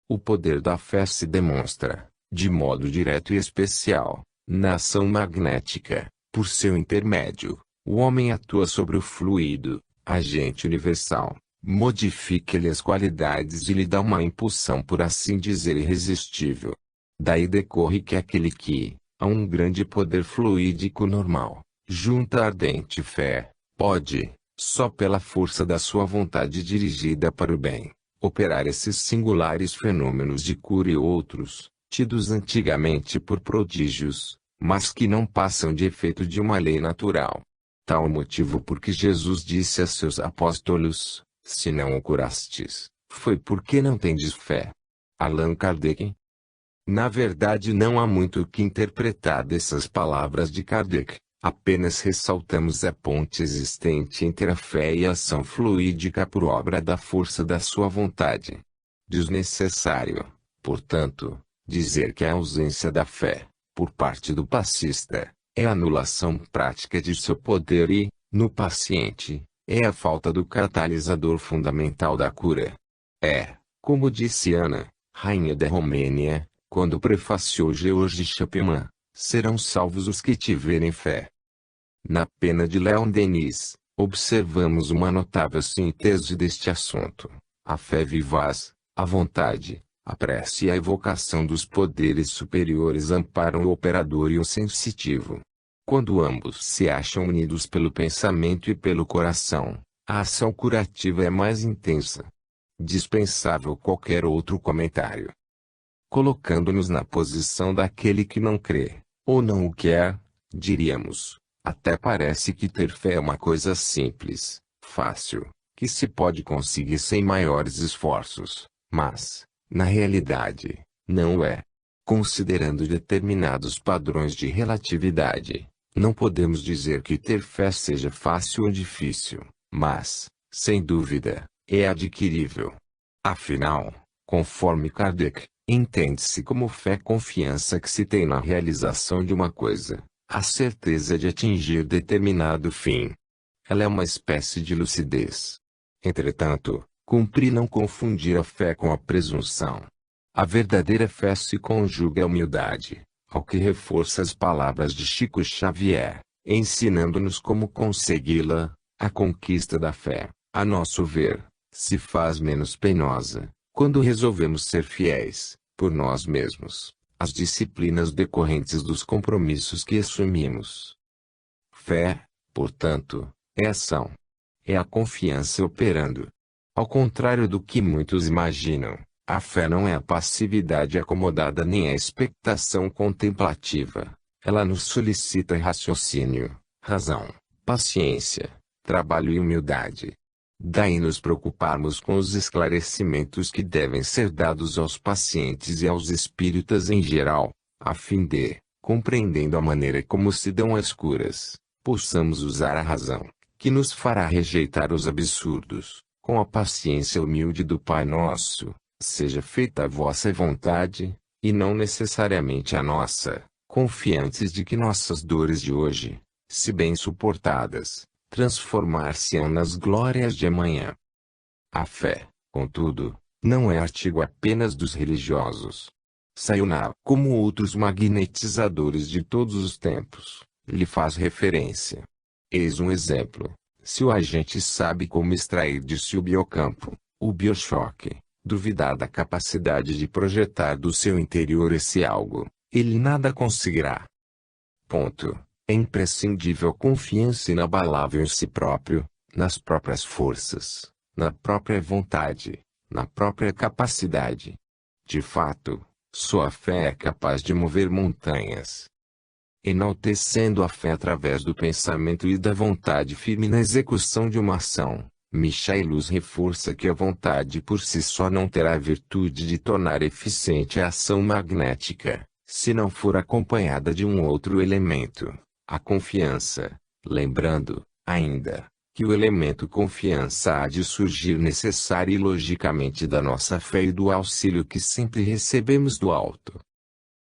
O poder da fé se demonstra, de modo direto e especial, na ação magnética. Por seu intermédio, o homem atua sobre o fluido, agente universal, modifica-lhe as qualidades e lhe dá uma impulsão por assim dizer irresistível. Daí decorre que aquele que, a um grande poder fluídico normal, junta ardente fé, pode, só pela força da sua vontade dirigida para o bem, operar esses singulares fenômenos de cura e outros, tidos antigamente por prodígios, mas que não passam de efeito de uma lei natural. Tal o motivo por que Jesus disse a seus apóstolos, se não o curastes, foi porque não tendes fé. Allan Kardec. Na verdade não há muito o que interpretar dessas palavras de Kardec, apenas ressaltamos a ponte existente entre a fé e a ação fluídica por obra da força da sua vontade. Desnecessário, portanto, dizer que a ausência da fé, por parte do passista, é a anulação prática de seu poder e, no paciente, é a falta do catalisador fundamental da cura. É, como disse Ana, rainha da Romênia, quando prefaciou George Chapman, serão salvos os que tiverem fé. Na pena de Leon Denis, observamos uma notável síntese deste assunto. A fé vivaz, a vontade, a prece e a evocação dos poderes superiores amparam o operador e o sensitivo. Quando ambos se acham unidos pelo pensamento e pelo coração, a ação curativa é mais intensa. Dispensável qualquer outro comentário. Colocando-nos na posição daquele que não crê, ou não o quer, diríamos, até parece que ter fé é uma coisa simples, fácil, que se pode conseguir sem maiores esforços, mas, na realidade, não é. Considerando determinados padrões de relatividade, não podemos dizer que ter fé seja fácil ou difícil, mas, sem dúvida, é adquirível. Afinal, conforme Kardec, entende-se como fé confiança que se tem na realização de uma coisa, a certeza de atingir determinado fim. Ela é uma espécie de lucidez. Entretanto, cumpre não confundir a fé com a presunção. A verdadeira fé se conjuga à humildade, ao que reforça as palavras de Chico Xavier, ensinando-nos como consegui-la. A conquista da fé, a nosso ver, se faz menos penosa, quando resolvemos ser fiéis, por nós mesmos, às disciplinas decorrentes dos compromissos que assumimos. Fé, portanto, é ação. É a confiança operando. Ao contrário do que muitos imaginam, a fé não é a passividade acomodada nem a expectação contemplativa. Ela nos solicita raciocínio, razão, paciência, trabalho e humildade. Daí nos preocuparmos com os esclarecimentos que devem ser dados aos pacientes e aos espíritas em geral, a fim de, compreendendo a maneira como se dão as curas, possamos usar a razão, que nos fará rejeitar os absurdos, com a paciência humilde do Pai Nosso, seja feita a vossa vontade, e não necessariamente a nossa, confiantes de que nossas dores de hoje, se bem suportadas, transformar-se-ão nas glórias de amanhã. A fé, contudo, não é artigo apenas dos religiosos. Sayonara, como outros magnetizadores de todos os tempos, lhe faz referência. Eis um exemplo. Se o agente sabe como extrair de si o biocampo, o biochoque, duvidar da capacidade de projetar do seu interior esse algo, ele nada conseguirá. Ponto. É imprescindível confiança inabalável em si próprio, nas próprias forças, na própria vontade, na própria capacidade. De fato, só a fé é capaz de mover montanhas. Enaltecendo a fé através do pensamento e da vontade firme na execução de uma ação, Michaelis reforça que a vontade por si só não terá a virtude de tornar eficiente a ação magnética, se não for acompanhada de um outro elemento, a confiança, lembrando, ainda, que o elemento confiança há de surgir necessária e logicamente da nossa fé e do auxílio que sempre recebemos do alto.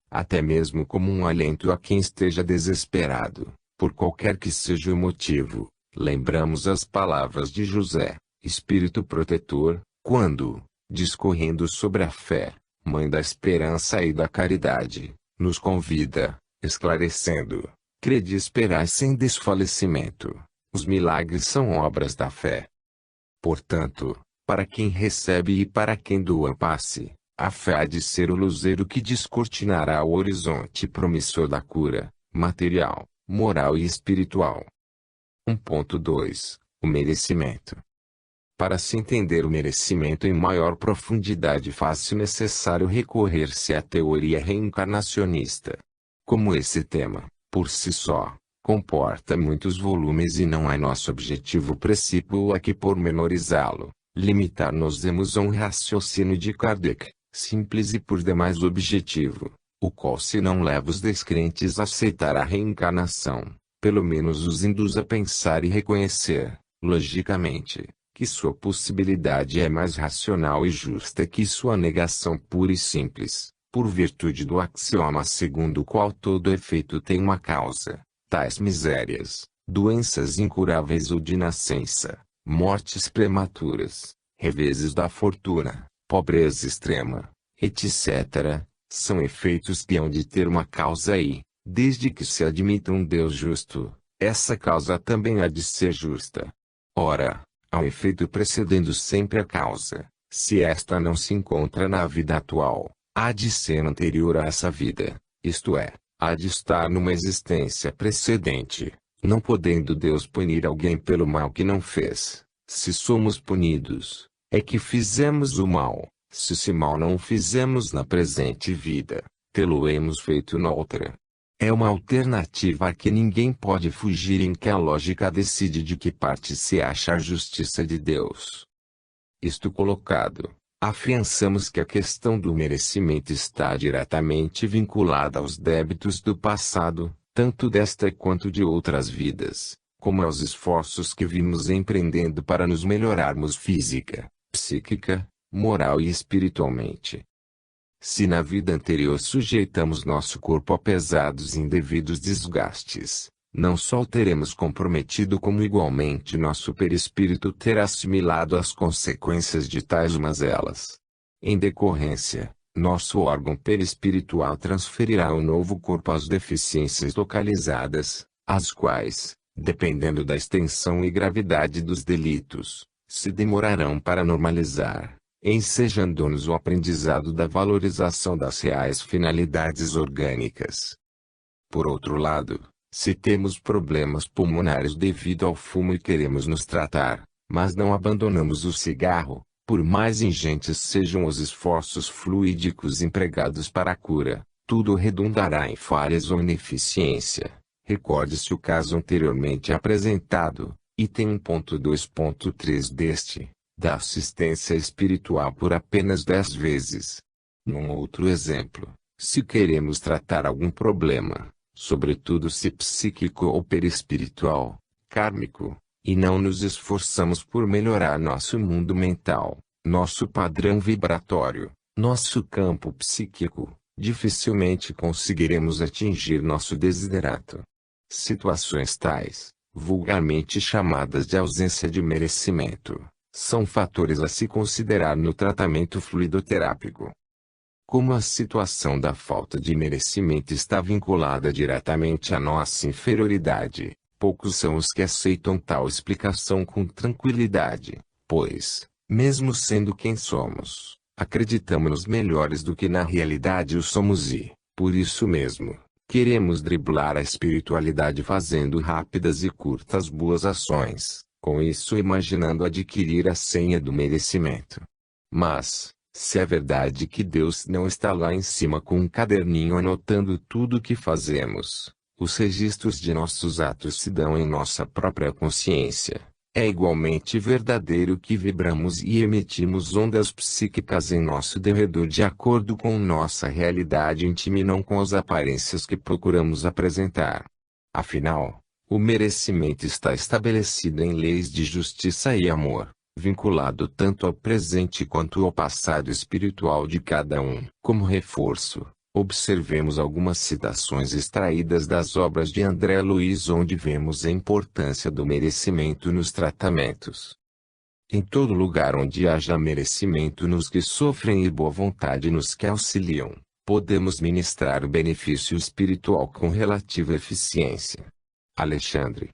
Até mesmo como um alento a quem esteja desesperado, por qualquer que seja o motivo, lembramos as palavras de José, Espírito protetor, quando, discorrendo sobre a fé, mãe da esperança e da caridade, nos convida, esclarecendo: crede e esperai sem desfalecimento. Os milagres são obras da fé. Portanto, para quem recebe e para quem doa passe, a fé há de ser o luzeiro que descortinará o horizonte promissor da cura, material, moral e espiritual. 1.2. O merecimento. Para se entender o merecimento em maior profundidade faz-se necessário recorrer-se à teoria reencarnacionista. Como esse tema, por si só, comporta muitos volumes e não é nosso objetivo precípuo aqui pormenorizá-lo, limitar-nos-emos a um raciocínio de Kardec, simples e por demais objetivo, o qual se não leva os descrentes a aceitar a reencarnação, pelo menos os induz a pensar e reconhecer, logicamente, que sua possibilidade é mais racional e justa que sua negação pura e simples, por virtude do axioma segundo o qual todo efeito tem uma causa, tais misérias, doenças incuráveis ou de nascença, mortes prematuras, reveses da fortuna, pobreza extrema, etc., são efeitos que hão de ter uma causa e, desde que se admita um Deus justo, essa causa também há de ser justa. Ora, há um efeito precedendo sempre a causa, se esta não se encontra na vida atual, há de ser anterior a essa vida, isto é, há de estar numa existência precedente, não podendo Deus punir alguém pelo mal que não fez. Se somos punidos, é que fizemos o mal. Se esse mal não o fizemos na presente vida, tê-lo-emos feito na outra. É uma alternativa a que ninguém pode fugir em que a lógica decide de que parte se acha a justiça de Deus. Isto colocado, afiançamos que a questão do merecimento está diretamente vinculada aos débitos do passado, tanto desta quanto de outras vidas, como aos esforços que vimos empreendendo para nos melhorarmos física, psíquica, moral e espiritualmente. Se na vida anterior sujeitamos nosso corpo a pesados e indevidos desgastes, não só o teremos comprometido como igualmente nosso perispírito terá assimilado as consequências de tais mazelas. Em decorrência, nosso órgão perispiritual transferirá ao novo corpo as deficiências localizadas, as quais, dependendo da extensão e gravidade dos delitos, se demorarão para normalizar, ensejando-nos o aprendizado da valorização das reais finalidades orgânicas. Por outro lado, se temos problemas pulmonares devido ao fumo e queremos nos tratar, mas não abandonamos o cigarro, por mais ingentes sejam os esforços fluídicos empregados para a cura, tudo redundará em falhas ou ineficiência. Recorde-se o caso anteriormente apresentado, item 1.2.3 deste, da assistência espiritual por apenas 10 vezes. Num outro exemplo, se queremos tratar algum problema, sobretudo se psíquico ou perispiritual, kármico, e não nos esforçamos por melhorar nosso mundo mental, nosso padrão vibratório, nosso campo psíquico, dificilmente conseguiremos atingir nosso desiderato. Situações tais, vulgarmente chamadas de ausência de merecimento, são fatores a se considerar no tratamento fluidoterápico. Como a situação da falta de merecimento está vinculada diretamente à nossa inferioridade, Poucos são os que aceitam tal explicação com tranquilidade, pois, mesmo sendo quem somos, acreditamos melhores do que na realidade o somos e, por isso mesmo, queremos driblar a espiritualidade fazendo rápidas e curtas boas ações, com isso imaginando adquirir a senha do merecimento. Mas, se é verdade que Deus não está lá em cima com um caderninho anotando tudo o que fazemos, os registros de nossos atos se dão em nossa própria consciência. É igualmente verdadeiro que vibramos e emitimos ondas psíquicas em nosso derredor de acordo com nossa realidade íntima e não com as aparências que procuramos apresentar. Afinal, o merecimento está estabelecido em leis de justiça e amor, vinculado tanto ao presente quanto ao passado espiritual de cada um. Como reforço, observemos algumas citações extraídas das obras de André Luiz onde vemos a importância do merecimento nos tratamentos. Em todo lugar onde haja merecimento nos que sofrem e boa vontade nos que auxiliam, podemos ministrar o benefício espiritual com relativa eficiência. Alexandre.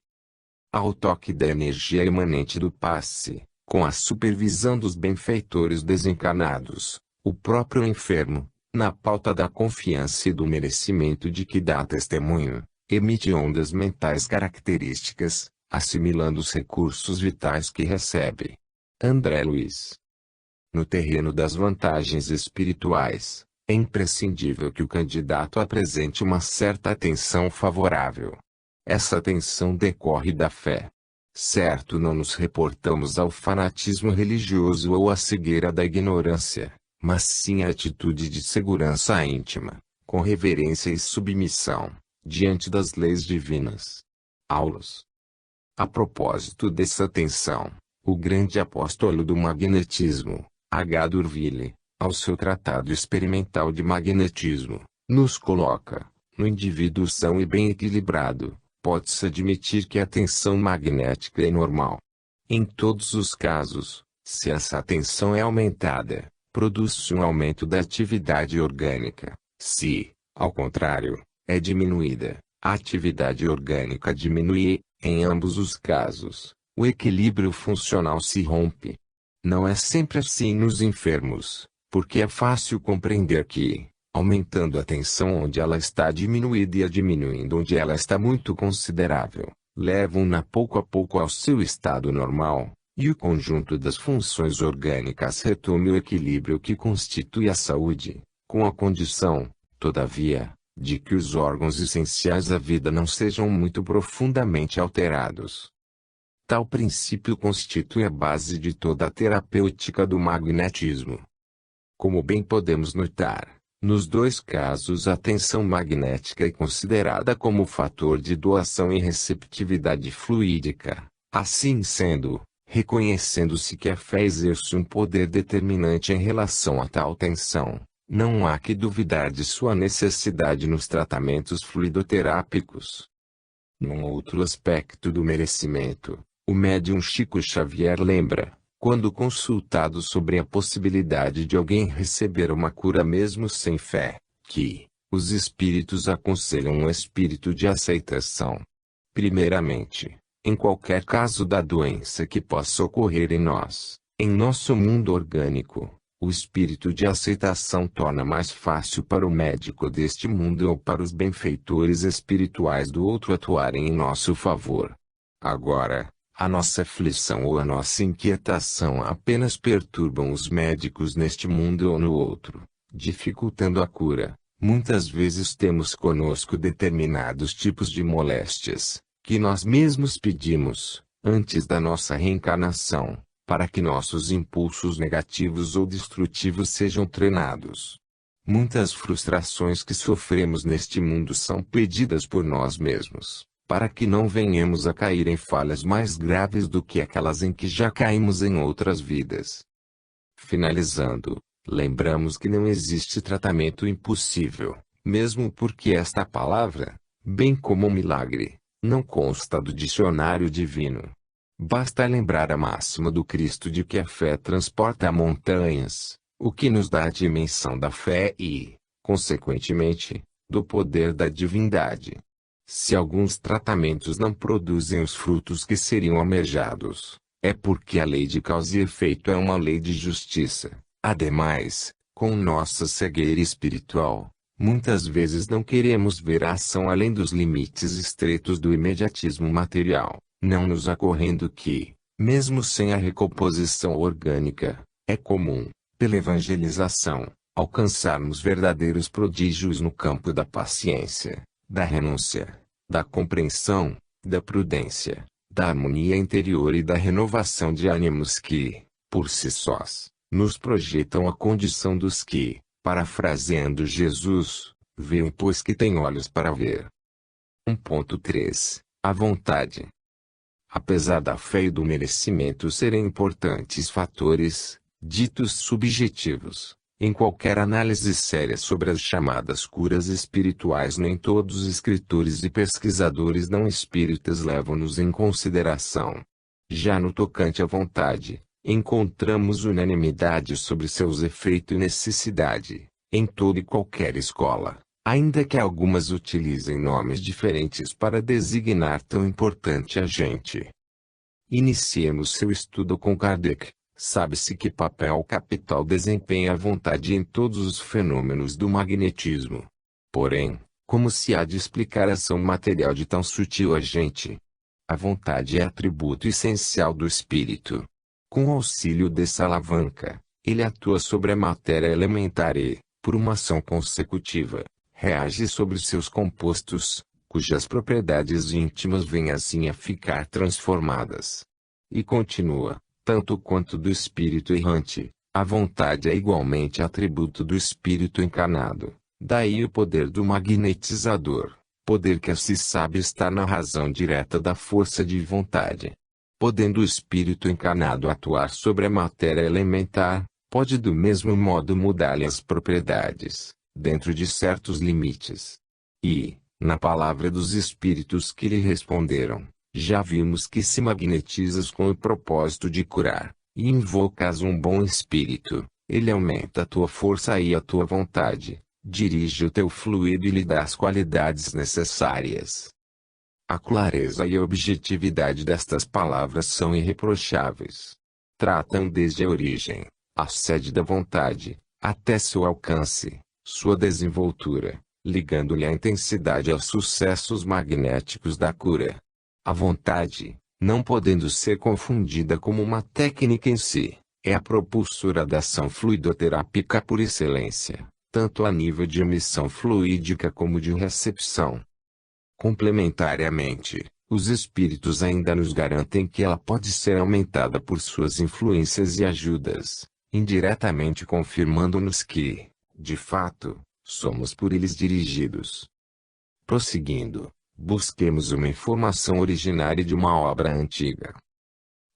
Ao toque da energia emanente do passe, com a supervisão dos benfeitores desencarnados, o próprio enfermo, na pauta da confiança e do merecimento de que dá testemunho, emite ondas mentais características, assimilando os recursos vitais que recebe. André Luiz. No terreno das vantagens espirituais, é imprescindível que o candidato apresente uma certa atenção favorável. Essa atenção decorre da fé. Certo, não nos reportamos ao fanatismo religioso ou à cegueira da ignorância, mas sim a atitude de segurança íntima, com reverência e submissão, diante das leis divinas. Aulos. A propósito dessa tensão, o grande apóstolo do magnetismo, H. D'Urville, ao seu tratado experimental de magnetismo, nos coloca, no indivíduo são e bem equilibrado, pode-se admitir que a tensão magnética é normal. Em todos os casos, se essa tensão é aumentada, produz-se um aumento da atividade orgânica. Se, ao contrário, é diminuída, a atividade orgânica diminui e, em ambos os casos, o equilíbrio funcional se rompe. Não é sempre assim nos enfermos, porque é fácil compreender que, aumentando a tensão onde ela está diminuída e a diminuindo onde ela está muito considerável, levam-na pouco a pouco ao seu estado normal, e o conjunto das funções orgânicas retome o equilíbrio que constitui a saúde, com a condição, todavia, de que os órgãos essenciais à vida não sejam muito profundamente alterados. Tal princípio constitui a base de toda a terapêutica do magnetismo. Como bem podemos notar, nos dois casos a tensão magnética é considerada como fator de doação e receptividade fluídica. Assim sendo, reconhecendo-se que a fé exerce um poder determinante em relação a tal tensão, não há que duvidar de sua necessidade nos tratamentos fluidoterápicos. Num outro aspecto do merecimento, o médium Chico Xavier lembra, quando consultado sobre a possibilidade de alguém receber uma cura mesmo sem fé, que os espíritos aconselham um espírito de aceitação. Primeiramente, em qualquer caso da doença que possa ocorrer em nós, em nosso mundo orgânico, o espírito de aceitação torna mais fácil para o médico deste mundo ou para os benfeitores espirituais do outro atuarem em nosso favor. Agora, a nossa aflição ou a nossa inquietação apenas perturbam os médicos neste mundo ou no outro, dificultando a cura. Muitas vezes temos conosco determinados tipos de moléstias, que nós mesmos pedimos, antes da nossa reencarnação, para que nossos impulsos negativos ou destrutivos sejam treinados. Muitas frustrações que sofremos neste mundo são pedidas por nós mesmos, para que não venhamos a cair em falhas mais graves do que aquelas em que já caímos em outras vidas. Finalizando, lembramos que não existe tratamento impossível, mesmo porque esta palavra, bem como milagre, não consta do dicionário divino. Basta lembrar a máxima do Cristo de que a fé transporta montanhas, o que nos dá a dimensão da fé e, consequentemente, do poder da divindade. Se alguns tratamentos não produzem os frutos que seriam almejados, é porque a lei de causa e efeito é uma lei de justiça. Ademais, com nossa cegueira espiritual, muitas vezes não queremos ver a ação além dos limites estreitos do imediatismo material, não nos ocorrendo que, mesmo sem a recomposição orgânica, é comum, pela evangelização, alcançarmos verdadeiros prodígios no campo da paciência, da renúncia, da compreensão, da prudência, da harmonia interior e da renovação de ânimos que, por si sós, nos projetam a condição dos que, parafraseando Jesus, veem pois que têm olhos para ver. 1.3 A vontade. Apesar da fé e do merecimento serem importantes fatores, ditos subjetivos, em qualquer análise séria sobre as chamadas curas espirituais, nem todos os escritores e pesquisadores não espíritas levam-nos em consideração. Já no tocante à vontade, encontramos unanimidade sobre seus efeitos e necessidade, em toda e qualquer escola, ainda que algumas utilizem nomes diferentes para designar tão importante agente. Iniciemos seu estudo com Kardec. Sabe-se que papel capital desempenha a vontade em todos os fenômenos do magnetismo. Porém, como se há de explicar a ação material de tão sutil agente? A vontade é atributo essencial do espírito. Com o auxílio dessa alavanca, ele atua sobre a matéria elementar e, por uma ação consecutiva, reage sobre seus compostos, cujas propriedades íntimas vêm assim a ficar transformadas. E continua, tanto quanto do espírito errante, a vontade é igualmente atributo do espírito encarnado. Daí o poder do magnetizador, poder que se sabe estar na razão direta da força de vontade. Podendo o espírito encarnado atuar sobre a matéria elementar, pode do mesmo modo mudar-lhe as propriedades, dentro de certos limites. E, na palavra dos espíritos que lhe responderam, já vimos que se magnetizas com o propósito de curar, e invocas um bom espírito, ele aumenta a tua força e a tua vontade, dirige o teu fluido e lhe dá as qualidades necessárias. A clareza e a objetividade destas palavras são irreprocháveis. Tratam desde a origem, a sede da vontade, até seu alcance, sua desenvoltura, ligando-lhe a intensidade aos sucessos magnéticos da cura. A vontade, não podendo ser confundida como uma técnica em si, é a propulsora da ação fluidoterápica por excelência, tanto a nível de emissão fluídica como de recepção. Complementariamente, os espíritos ainda nos garantem que ela pode ser aumentada por suas influências e ajudas, indiretamente confirmando-nos que, de fato, somos por eles dirigidos. Prosseguindo, busquemos uma informação originária de uma obra antiga.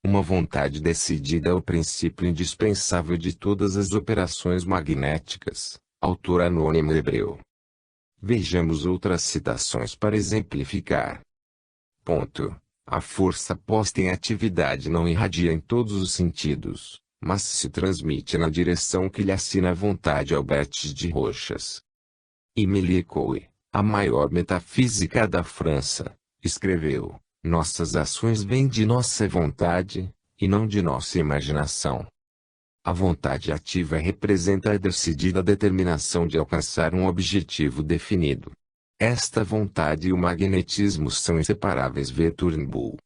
Uma vontade decidida é o princípio indispensável de todas as operações magnéticas. Autor anônimo hebreu. Vejamos outras citações para exemplificar. Ponto. A força posta em atividade não irradia em todos os sentidos, mas se transmite na direção que lhe assina a vontade. Albert de Rochas. Émile Coué, a maior metafísica da França, escreveu: nossas ações vêm de nossa vontade, e não de nossa imaginação. A vontade ativa representa a decidida determinação de alcançar um objetivo definido. Esta vontade e o magnetismo são inseparáveis. V. Turnbull.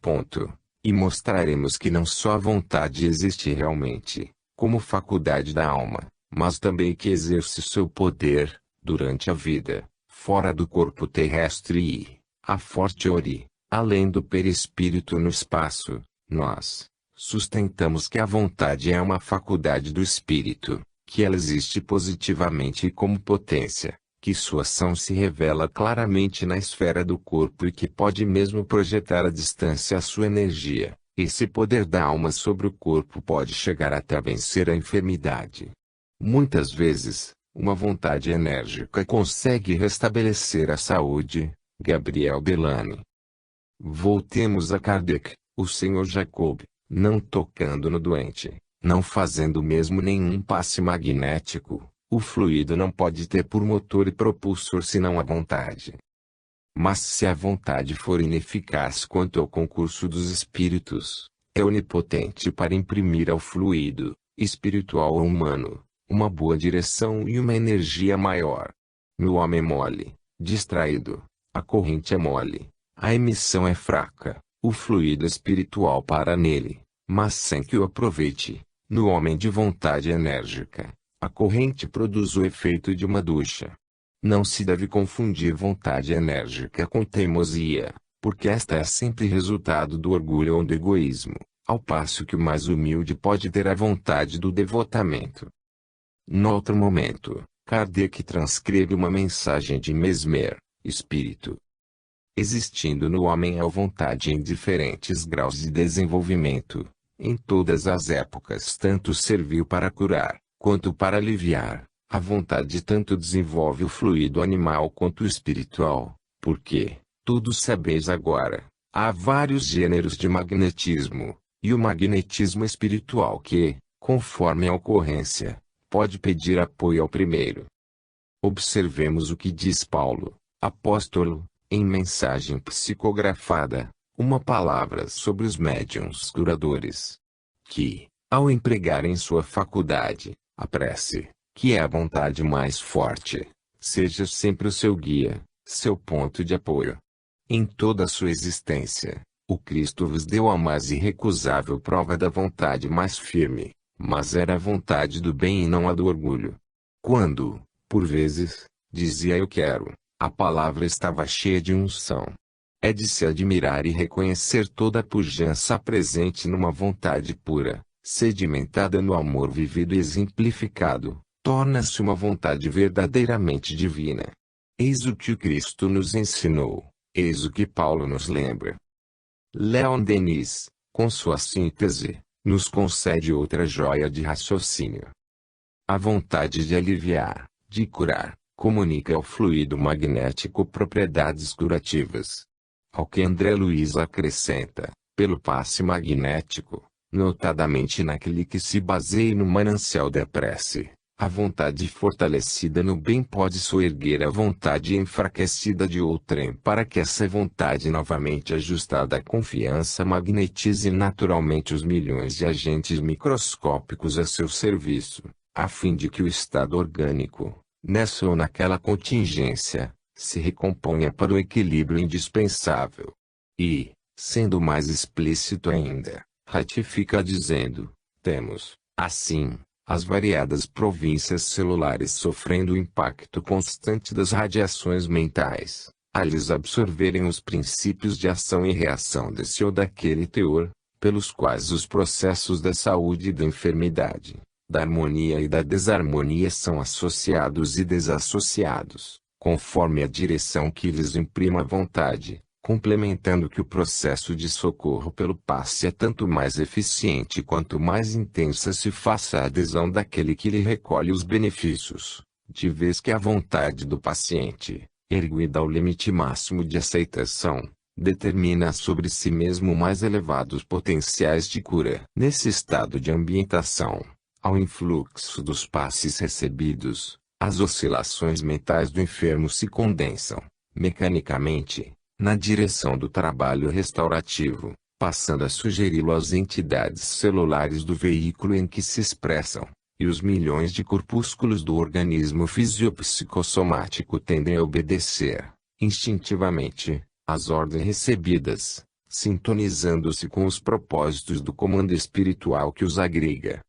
Ponto. E mostraremos que não só a vontade existe realmente, como faculdade da alma, mas também que exerce seu poder, durante a vida, fora do corpo terrestre e, a fortiori, além do perispírito no espaço. Nós sustentamos que a vontade é uma faculdade do espírito, que ela existe positivamente e como potência, que sua ação se revela claramente na esfera do corpo e que pode mesmo projetar à distância a sua energia. Esse poder da alma sobre o corpo pode chegar até vencer a enfermidade. Muitas vezes, uma vontade enérgica consegue restabelecer a saúde. Gabriel Bellani. Voltemos a Kardec. O Sr. Jacob, não tocando no doente, não fazendo mesmo nenhum passe magnético, o fluido não pode ter por motor e propulsor senão a vontade. Mas se a vontade for ineficaz quanto ao concurso dos espíritos, é onipotente para imprimir ao fluido, espiritual ou humano, uma boa direção e uma energia maior. No homem mole, distraído, a corrente é mole, a emissão é fraca, o fluido espiritual para nele, mas sem que o aproveite. No homem de vontade enérgica, a corrente produz o efeito de uma ducha. Não se deve confundir vontade enérgica com teimosia, porque esta é sempre resultado do orgulho ou do egoísmo, ao passo que o mais humilde pode ter a vontade do devotamento. No outro momento, Kardec transcreve uma mensagem de Mesmer, espírito. Existindo no homem a vontade em diferentes graus de desenvolvimento, em todas as épocas tanto serviu para curar, quanto para aliviar. A vontade tanto desenvolve o fluido animal quanto o espiritual, porque, tudo sabeis agora, há vários gêneros de magnetismo, e o magnetismo espiritual que, conforme a ocorrência, pode pedir apoio ao primeiro. Observemos o que diz Paulo, apóstolo, em mensagem psicografada, uma palavra sobre os médiuns curadores, que, ao empregarem sua faculdade, a prece, que é a vontade mais forte, seja sempre o seu guia, seu ponto de apoio. Em toda a sua existência, o Cristo vos deu a mais irrecusável prova da vontade mais firme, mas era a vontade do bem e não a do orgulho. Quando, por vezes, dizia eu quero, a palavra estava cheia de unção. É de se admirar e reconhecer toda a pujança presente numa vontade pura, sedimentada no amor vivido e exemplificado. Torna-se uma vontade verdadeiramente divina. Eis o que o Cristo nos ensinou, eis o que Paulo nos lembra. Leon Denis, com sua síntese, nos concede outra joia de raciocínio. A vontade de aliviar, de curar, comunica ao fluido magnético propriedades curativas. Ao que André Luiz acrescenta, pelo passe magnético, notadamente naquele que se baseia no manancial da prece. A vontade fortalecida no bem pode soerguer a vontade enfraquecida de outrem para que essa vontade novamente ajustada à confiança magnetize naturalmente os milhões de agentes microscópicos a seu serviço, a fim de que o estado orgânico, nessa ou naquela contingência, se recomponha para o equilíbrio indispensável. E, sendo mais explícito ainda, ratifica dizendo, temos, assim, as variadas províncias celulares sofrendo o impacto constante das radiações mentais, a lhes absorverem os princípios de ação e reação desse ou daquele teor, pelos quais os processos da saúde e da enfermidade, da harmonia e da desarmonia são associados e desassociados, conforme a direção que lhes imprima a vontade, complementando que o processo de socorro pelo passe é tanto mais eficiente quanto mais intensa se faça a adesão daquele que lhe recolhe os benefícios, de vez que a vontade do paciente, erguida ao limite máximo de aceitação, determina sobre si mesmo mais elevados potenciais de cura. Nesse estado de ambientação, ao influxo dos passes recebidos, as oscilações mentais do enfermo se condensam, mecanicamente, na direção do trabalho restaurativo, passando a sugeri-lo às entidades celulares do veículo em que se expressam, e os milhões de corpúsculos do organismo fisiopsicossomático tendem a obedecer, instintivamente, às ordens recebidas, sintonizando-se com os propósitos do comando espiritual que os agrega.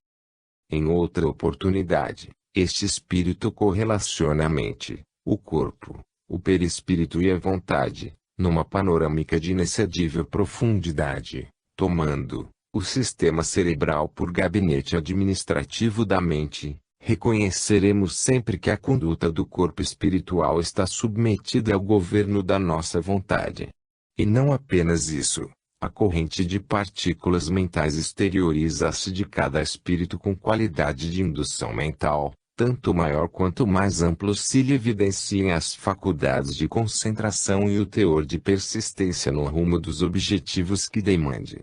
Em outra oportunidade, este espírito correlaciona a mente, o corpo, o perispírito e a vontade, numa panorâmica de inexcedível profundidade, tomando o sistema cerebral por gabinete administrativo da mente. Reconheceremos sempre que a conduta do corpo espiritual está submetida ao governo da nossa vontade. E não apenas isso, a corrente de partículas mentais exterioriza-se de cada espírito com qualidade de indução mental, tanto maior quanto mais amplo se lhe evidenciem as faculdades de concentração e o teor de persistência no rumo dos objetivos que demande.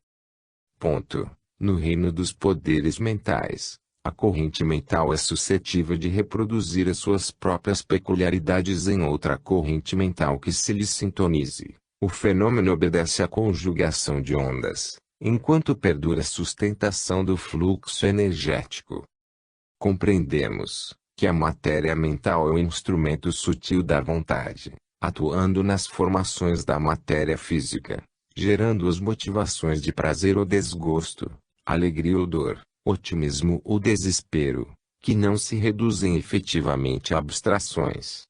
No reino dos poderes mentais, A corrente mental é suscetível de reproduzir as suas próprias peculiaridades em outra corrente mental que se lhe sintonize. O fenômeno obedece à conjugação de ondas, enquanto perdura a sustentação do fluxo energético. Compreendemos que a matéria mental é o instrumento sutil da vontade, atuando nas formações da matéria física, gerando as motivações de prazer ou desgosto, alegria ou dor, otimismo ou desespero, que não se reduzem efetivamente a abstrações,